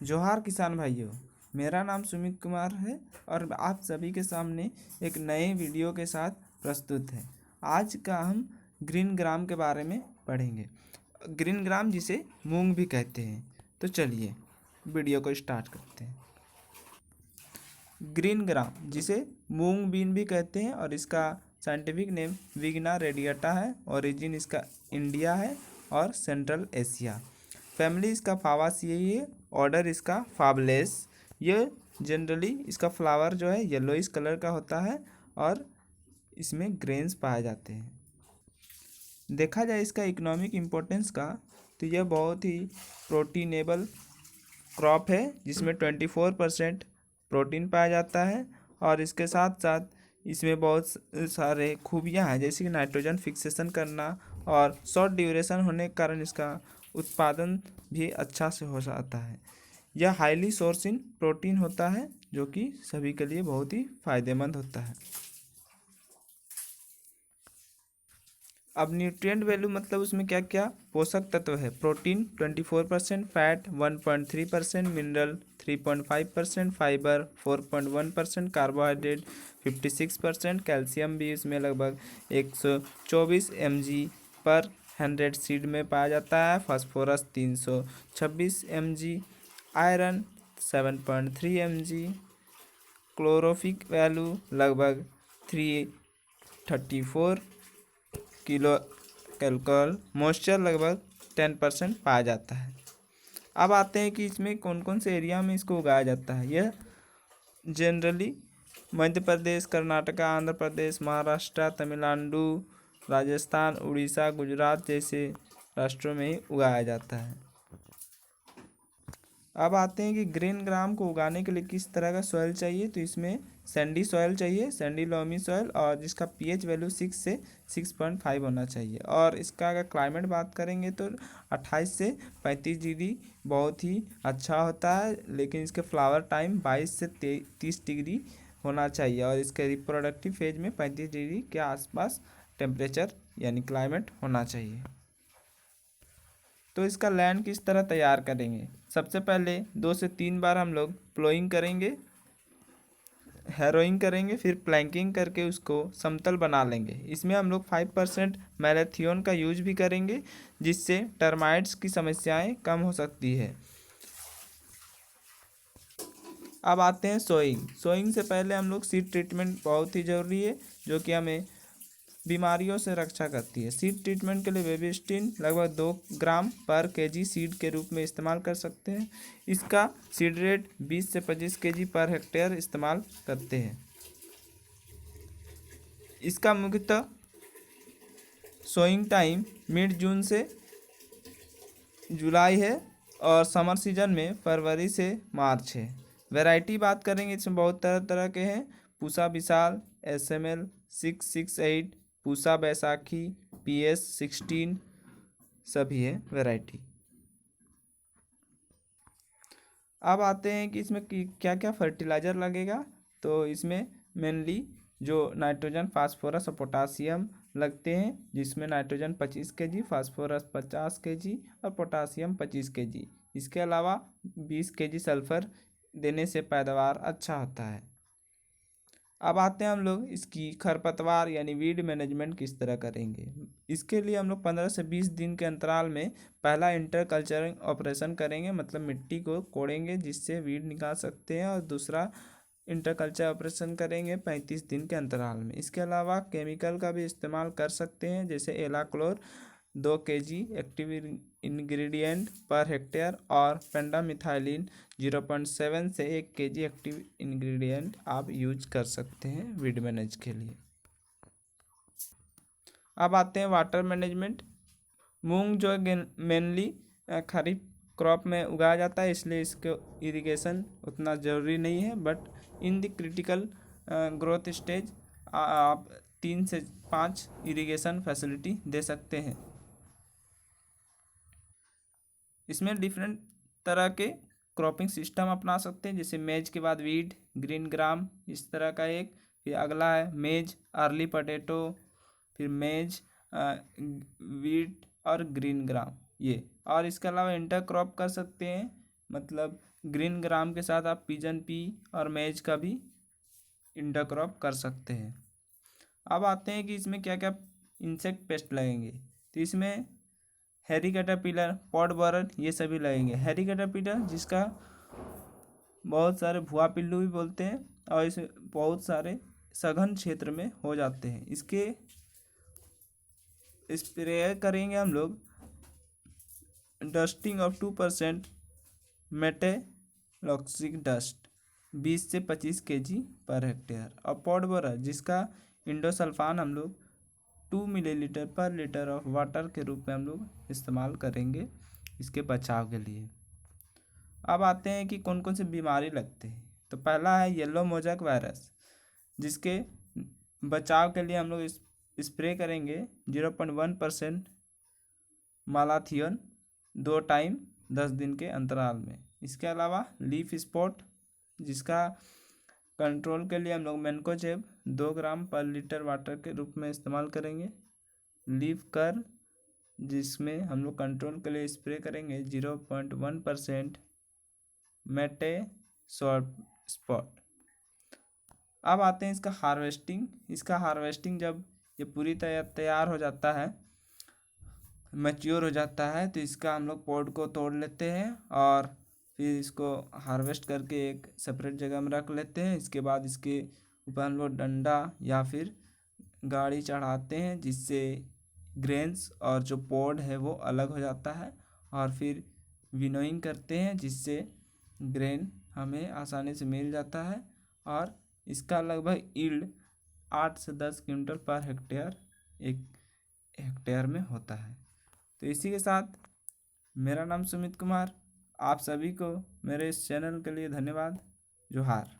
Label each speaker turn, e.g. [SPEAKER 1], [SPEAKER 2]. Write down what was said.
[SPEAKER 1] जोहार किसान भाइयों, मेरा नाम सुमित कुमार है और आप सभी के सामने एक नए वीडियो के साथ प्रस्तुत है। आज का हम ग्रीन ग्राम के बारे में पढ़ेंगे। ग्रीन ग्राम जिसे मूंग भी कहते हैं। तो चलिए वीडियो को स्टार्ट करते हैं। ग्रीन ग्राम जिसे मूंग बीन भी कहते हैं और इसका साइंटिफिक नेम विग्ना रेडिएटा है। ओरिजिन इसका इंडिया है और सेंट्रल एशिया। फैमिली इसका फावासिएई है। ऑर्डर इसका फाबलेस। ये जनरली इसका फ्लावर जो है येलोइश कलर का होता है और इसमें ग्रेन्स पाए जाते हैं। देखा जाए इसका इकोनॉमिक इम्पोर्टेंस का तो यह बहुत ही प्रोटीनेबल क्रॉप है जिसमें 24% प्रोटीन पाया जाता है और इसके साथ साथ इसमें बहुत सारे खूबियां हैं, जैसे कि नाइट्रोजन फिक्सेशन करना और शॉर्ट ड्यूरेशन होने के कारण इसका उत्पादन भी अच्छा से हो जाता है। यह हाईली सोर्स इन प्रोटीन होता है जो कि सभी के लिए बहुत ही फायदेमंद होता है। अब न्यूट्रिएंट वैल्यू मतलब उसमें क्या क्या पोषक तत्व है। Protein 24%, fat 1.3%, mineral 3.5%, fibre 4.1%, carbohydrate 56%, calcium भी इसमें लगभग 124 mg पर 100 सीड में पाया जाता है, phosphorus 326 mg, iron 7.3 mg, calorific value लगभग 334 किलो कैलकुल, मॉइस्चर लगभग 10% पाया जाता है। अब आते हैं कि इसमें कौन कौन से एरिया में इसको उगाया जाता है। यह जनरली मध्य प्रदेश, कर्नाटका, आंध्र प्रदेश, महाराष्ट्र, तमिलनाडु, राजस्थान, उड़ीसा, गुजरात जैसे राष्ट्रों में ही उगाया जाता है। अब आते हैं कि ग्रीन ग्राम को उगाने के लिए किस तरह का सॉइल चाहिए। तो इसमें सैंडी सॉइल चाहिए, सैंडी लोमी सॉइल, और जिसका पीएच वैल्यू 6 से 6.5 होना चाहिए। और इसका अगर क्लाइमेट बात करेंगे तो 28 से 35 डिग्री बहुत ही अच्छा होता है, लेकिन इसके फ्लावर टाइम 22 से 30 डिग्री होना चाहिए और इसके रिप्रोडक्टिव फेज में 35 डिग्री के आसपास टेम्परेचर यानी क्लाइमेट होना चाहिए। तो इसका लैंड किस तरह तैयार करेंगे। सबसे पहले 2 से 3 बार हम लोग प्लोइंग करेंगे, हैरोइंग करेंगे, फिर प्लैंकिंग करके उसको समतल बना लेंगे। इसमें हम लोग 5% मैलेथियोन का यूज भी करेंगे जिससे टर्माइट्स की समस्याएं कम हो सकती है। अब आते हैं सोइंग। सोइंग से पहले हम लोग सीड ट्रीटमेंट बहुत ही ज़रूरी है जो कि हमें बीमारियों से रक्षा करती है। सीड ट्रीटमेंट के लिए बेबिस्टिन लगभग 2 ग्राम पर केजी सीड के रूप में इस्तेमाल कर सकते हैं। इसका सीड रेट 20 से 25 केजी पर हेक्टेयर इस्तेमाल करते हैं। इसका मुख्यतः सोइंग टाइम मिड जून से जुलाई है और समर सीजन में फरवरी से मार्च है। वैरायटी बात करेंगे, इसमें बहुत तरह तरह के हैं। पूसा विशाल, SML 668, पूसा बैसाखी, PS 16 सभी है वैरायटी। अब आते हैं कि इसमें क्या क्या फर्टिलाइज़र लगेगा। तो इसमें मेनली जो नाइट्रोजन, फास्फोरस और पोटासियम लगते हैं, जिसमें नाइट्रोजन 25 kg, फास्फोरस 50 kg और पोटासियम 25 kg। इसके अलावा 20 kg सल्फर देने से पैदावार अच्छा होता है। अब आते हैं हम लोग इसकी खरपतवार यानी वीड मैनेजमेंट किस तरह करेंगे। इसके लिए हम लोग 15 से 20 दिन के अंतराल में पहला इंटर कल्चरिंग ऑपरेशन करेंगे, मतलब मिट्टी को कोड़ेंगे जिससे वीड निकाल सकते हैं, और दूसरा इंटर कल्चर ऑपरेशन करेंगे 35 दिन के अंतराल में। इसके अलावा केमिकल का भी इस्तेमाल कर सकते हैं, जैसे alachlor 2 kg active ingredient per hectare और पेंडामिथाइलिन 0.7 से 1 kg एक्टिव इंग्रेडिएंट आप यूज कर सकते हैं वीड मैनेज के लिए। अब आते हैं वाटर मैनेजमेंट। मूंग जो मेनली खरीफ क्रॉप में उगाया जाता है, इसलिए इसको इरिगेशन उतना ज़रूरी नहीं है, but in the critical growth stage आप 3 से 5 इरिगेशन फैसिलिटी दे सकते हैं। इसमें डिफरेंट तरह के क्रॉपिंग सिस्टम अपना सकते हैं, जैसे मेज के बाद वीड, ग्रीन ग्राम इस तरह का एक, फिर अगला है मेज, अर्ली पोटैटो, फिर मेज, वीट और ग्रीन ग्राम ये। और इसके अलावा इंटर क्रॉप कर सकते हैं, मतलब ग्रीन ग्राम के साथ आप पिजन पी और मेज का भी इंटरक्रॉप कर सकते हैं। अब आते हैं कि इसमें क्या क्या इंसेक्ट पेस्ट लगेंगे। तो इसमें हैरी कैटरपिलर, पॉड बॉरर ये सभी लगेंगे। हैरी कैटरपिलर जिसका बहुत सारे भुआ पिल्लू भी बोलते हैं और इसे बहुत सारे सघन क्षेत्र में हो जाते हैं। इसके स्प्रे करेंगे हम लोग डस्टिंग ऑफ 2% मेटेलॉक्सिक डस्ट 20 से 25 kg पर हेक्टेयर। और पॉड बोरर जिसका इंडोसल्फान हम लोग 2 मिलीलीटर पर लीटर ऑफ वाटर के रूप में हम लोग इस्तेमाल करेंगे इसके बचाव के लिए। अब आते हैं कि कौन कौन सी बीमारी लगती है। तो पहला है येलो मोज़ेक वायरस, जिसके बचाव के लिए हम लोग स्प्रे करेंगे 0.1% मालाथियन 2 टाइम 10 दिन के अंतराल में। इसके अलावा लीफ स्पॉट जिसका कंट्रोल के लिए हम लोग मैनकोजेब 2 ग्राम पर लीटर वाटर के रूप में इस्तेमाल करेंगे। लीफ कर जिसमें हम लोग कंट्रोल के लिए स्प्रे करेंगे 0.1% मेटे स्पॉट। अब आते हैं इसका हार्वेस्टिंग। इसका हार्वेस्टिंग जब ये पूरी तैयार हो जाता है, मैच्योर हो जाता है, तो इसका हम लोग पॉड को तोड़ लेते हैं और फिर इसको हार्वेस्ट करके एक सेपरेट जगह में रख लेते हैं। इसके बाद इसके ऊपर हम लोग डंडा या फिर गाड़ी चढ़ाते हैं जिससे ग्रेन्स और जो पॉड है वो अलग हो जाता है, और फिर विनोइंग करते हैं जिससे ग्रेन हमें आसानी से मिल जाता है। और इसका लगभग यील्ड 8 से 10 क्विंटल पर हेक्टेयर एक हेक्टेयर में होता है। तो इसी के साथ मेरा नाम सुमित कुमार। आप सभी को मेरे इस चैनल के लिए धन्यवाद। जोहार।